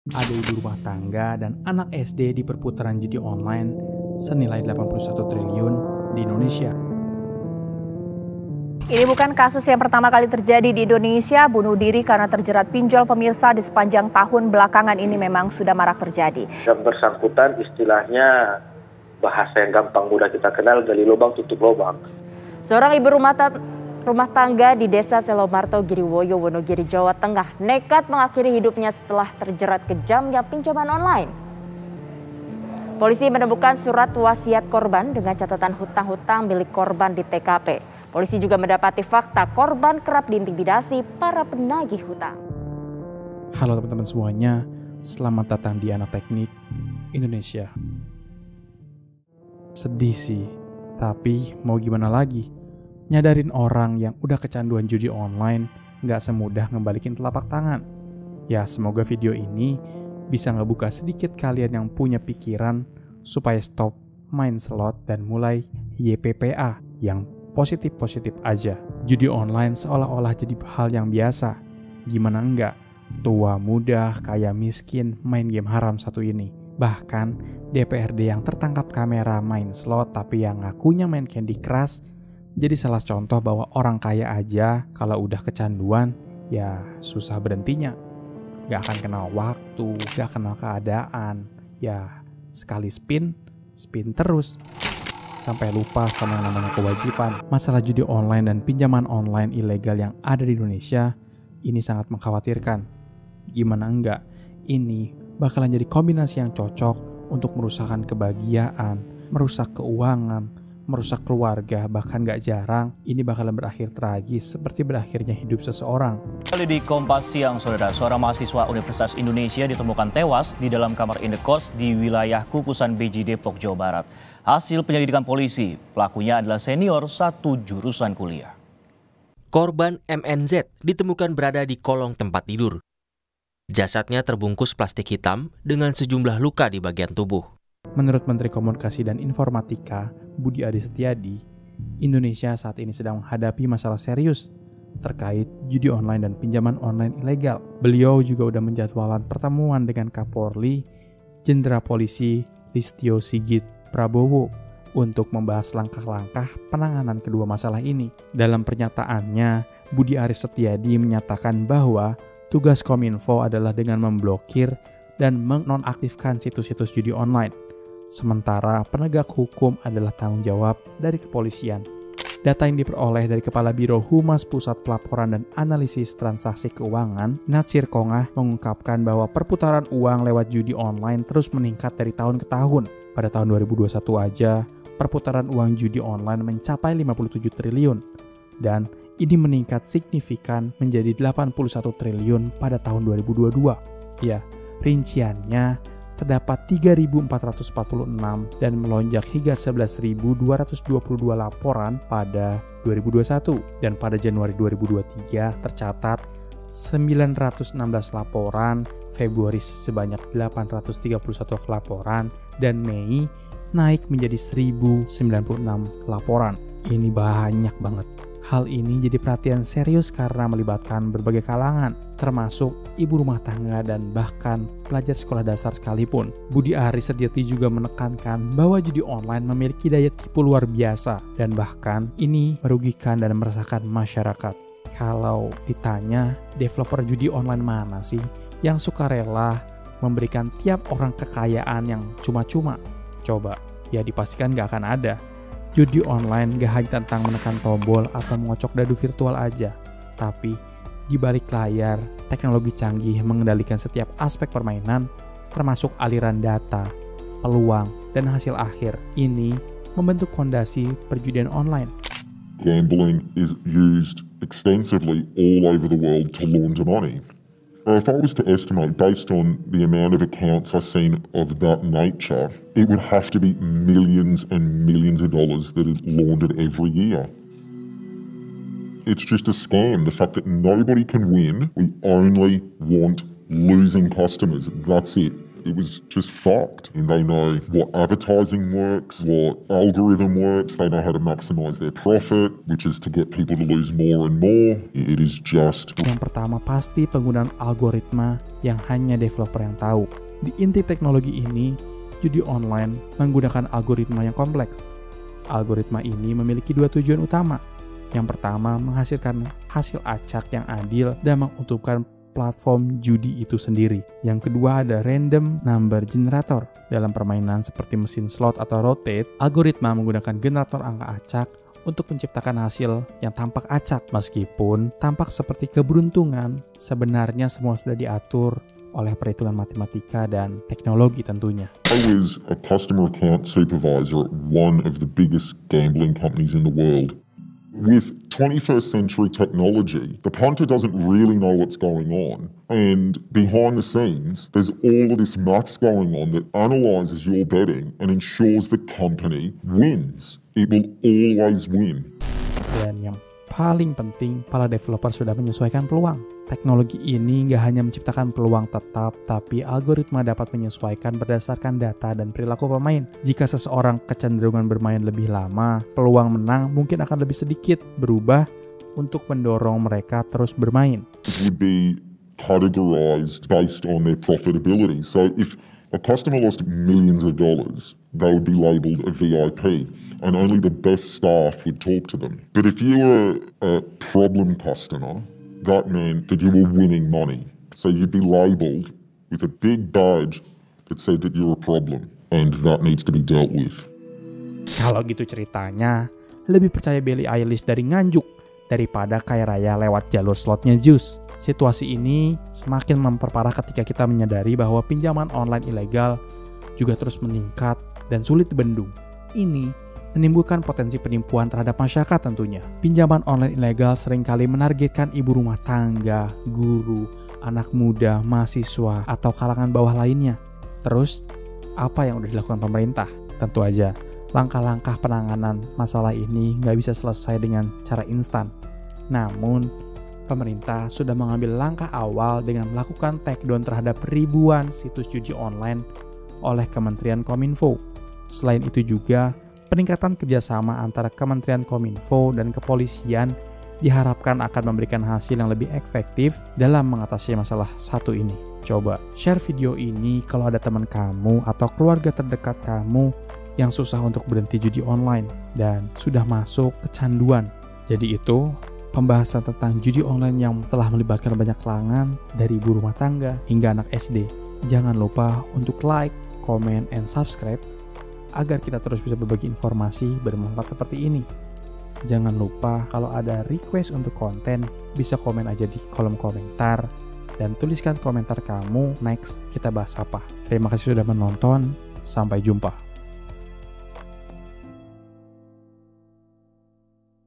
Ada ibu rumah tangga dan anak SD di perputaran judi online senilai 81 triliun di Indonesia. Ini bukan kasus yang pertama kali terjadi di Indonesia. Bunuh diri karena terjerat pinjol pemirsa di sepanjang tahun belakangan ini memang sudah marak terjadi. Yang bersangkutan istilahnya bahasa yang gampang mudah kita kenal, gali lubang tutup lubang. Seorang ibu rumah tangga di Desa Selomarto, Giriwoyo, Wonogiri, Jawa Tengah nekat mengakhiri hidupnya setelah terjerat kejamnya pinjaman online. Polisi menemukan surat wasiat korban dengan catatan hutang-hutang milik korban di TKP. Polisi juga mendapati fakta korban kerap diintimidasi para penagih hutang. Halo teman-teman semuanya, selamat datang di Anak Teknik Indonesia. Sedih sih, tapi mau gimana lagi? Nyadarin orang yang udah kecanduan judi online gak semudah ngembalikin telapak tangan. Ya semoga video ini bisa ngebuka sedikit kalian yang punya pikiran supaya stop main slot dan mulai YPPA yang positif-positif aja. Judi online seolah-olah jadi hal yang biasa. Gimana enggak? Tua, muda, kaya, miskin main game haram satu ini. Bahkan DPRD yang tertangkap kamera main slot tapi yang ngakunya main Candy Crush jadi salah contoh bahwa orang kaya aja kalau udah kecanduan ya susah berhentinya. Gak akan kenal waktu, gak kenal keadaan. Ya sekali spin terus. Sampai lupa sama yang namanya kewajiban. Masalah judi online dan pinjaman online ilegal yang ada di Indonesia ini sangat mengkhawatirkan. Gimana enggak, ini bakalan jadi kombinasi yang cocok untuk merusakkan kebahagiaan, merusak keuangan, merusak keluarga, bahkan gak jarang ini bakalan berakhir tragis seperti berakhirnya hidup seseorang. Kali di Kompas Siang, saudara, seorang mahasiswa Universitas Indonesia ditemukan tewas di dalam kamar indekos di wilayah Kukusan Beji, Depok, Jawa Barat. Hasil penyelidikan polisi, pelakunya adalah senior satu jurusan kuliah. Korban MNZ ditemukan berada di kolong tempat tidur. Jasadnya terbungkus plastik hitam dengan sejumlah luka di bagian tubuh. Menurut Menteri Komunikasi dan Informatika, Budi Aris Setiadi, Indonesia saat ini sedang menghadapi masalah serius terkait judi online dan pinjaman online ilegal. Beliau juga udah menjadwalkan pertemuan dengan Kapolri, Jenderal Polisi Listio Sigit Prabowo untuk membahas langkah-langkah penanganan kedua masalah ini. Dalam pernyataannya, Budi Aris Setiadi menyatakan bahwa tugas Kominfo adalah dengan memblokir dan menonaktifkan situs-situs judi online. Sementara penegak hukum adalah tanggung jawab dari kepolisian. Data yang diperoleh dari Kepala Biro Humas Pusat Pelaporan dan Analisis Transaksi Keuangan, Natsir Kongah, mengungkapkan bahwa perputaran uang lewat judi online terus meningkat dari tahun ke tahun. Pada tahun 2021 aja, perputaran uang judi online mencapai 57 triliun. Dan ini meningkat signifikan menjadi 81 triliun pada tahun 2022. Ya, rinciannya terdapat 3.446 dan melonjak hingga 11.222 laporan pada 2021. Dan pada Januari 2023 tercatat 916 laporan, Februari sebanyak 831 laporan, dan Mei naik menjadi 1.096 laporan. Ini banyak banget. Hal ini jadi perhatian serius karena melibatkan berbagai kalangan, termasuk ibu rumah tangga dan bahkan pelajar sekolah dasar sekalipun. Budi Aris Setiadi juga menekankan bahwa judi online memiliki daya tipu luar biasa dan bahkan ini merugikan dan meresahkan masyarakat. Kalau ditanya, developer judi online mana sih yang sukarela memberikan tiap orang kekayaan yang cuma-cuma? Coba, ya dipastikan gak akan ada. Judi online gak hanya tentang menekan tombol atau mengocok dadu virtual aja, tapi di balik layar, teknologi canggih mengendalikan setiap aspek permainan, termasuk aliran data, peluang, dan hasil akhir. Ini membentuk fondasi perjudian online. Gambling is used extensively all over the world to launder money. If I was to estimate, based on the amount of accounts I've seen of that nature, it would have to be millions and millions of dollars that are laundered every year. It's just a scam. The fact that nobody can win, we only want losing customers. That's it. it was just fucked. And they know what advertising works, what algorithm works, they know how to maximize their profit, which is to get people to lose more and more. It is just... Yang pertama pasti penggunaan algoritma yang hanya developer yang tahu. Di inti teknologi ini, judi online menggunakan algoritma yang kompleks. Algoritma ini memiliki dua tujuan utama. Yang pertama, menghasilkan hasil acak yang adil dan menguntungkan platform judi itu sendiri. Yang kedua ada random number generator. Dalam permainan seperti mesin slot atau rotate, algoritma menggunakan generator angka acak untuk menciptakan hasil yang tampak acak. Meskipun tampak seperti keberuntungan, sebenarnya semua sudah diatur oleh perhitungan matematika dan teknologi tentunya. I was a customer account supervisor at one of the biggest gambling companies in the world. With 21st century technology, the punter doesn't really know what's going on. And behind the scenes, there's all of this maths going on that analyzes your betting and ensures the company wins. It will always win. Dan yang paling penting, para developer sudah menyesuaikan peluang. Teknologi ini nggak hanya menciptakan peluang tetap, tapi algoritma dapat menyesuaikan berdasarkan data dan perilaku pemain. Jika seseorang kecenderungan bermain lebih lama, peluang menang mungkin akan lebih sedikit, berubah untuk mendorong mereka terus bermain. This would be categorized based on their profitability. So if a customer lost millions of dollars, they would be labeled a VIP. And only the best staff would talk to them. But if you were a problem customer, that meant that you were winning money. So you'd be labelled with a big badge that said that you're a problem and that needs to be dealt with. Kalau gitu ceritanya, lebih percaya Billie Eilish dari nganjuk daripada kaya raya lewat jalur slotnya Jus. Situasi ini semakin memperparah ketika kita menyadari bahwa pinjaman online ilegal juga terus meningkat dan sulit dibendung. Ini menimbulkan potensi penipuan terhadap masyarakat tentunya. Pinjaman online ilegal seringkali menargetkan ibu rumah tangga, guru, anak muda, mahasiswa, atau kalangan bawah lainnya. Terus, apa yang udah dilakukan pemerintah? Tentu aja, langkah-langkah penanganan masalah ini nggak bisa selesai dengan cara instan. Namun, pemerintah sudah mengambil langkah awal dengan melakukan takedown terhadap ribuan situs judi online oleh Kementerian Kominfo. Selain itu juga, peningkatan kerjasama antara Kementerian Kominfo dan kepolisian diharapkan akan memberikan hasil yang lebih efektif dalam mengatasi masalah satu ini. Coba share video ini kalau ada teman kamu atau keluarga terdekat kamu yang susah untuk berhenti judi online dan sudah masuk kecanduan. Jadi itu pembahasan tentang judi online yang telah melibatkan banyak kalangan dari ibu rumah tangga hingga anak SD. Jangan lupa untuk like, comment, and subscribe agar kita terus bisa berbagi informasi bermanfaat seperti ini. Jangan lupa kalau ada request untuk konten, bisa komen aja di kolom komentar dan tuliskan komentar kamu next kita bahas apa. Terima kasih sudah menonton, sampai jumpa.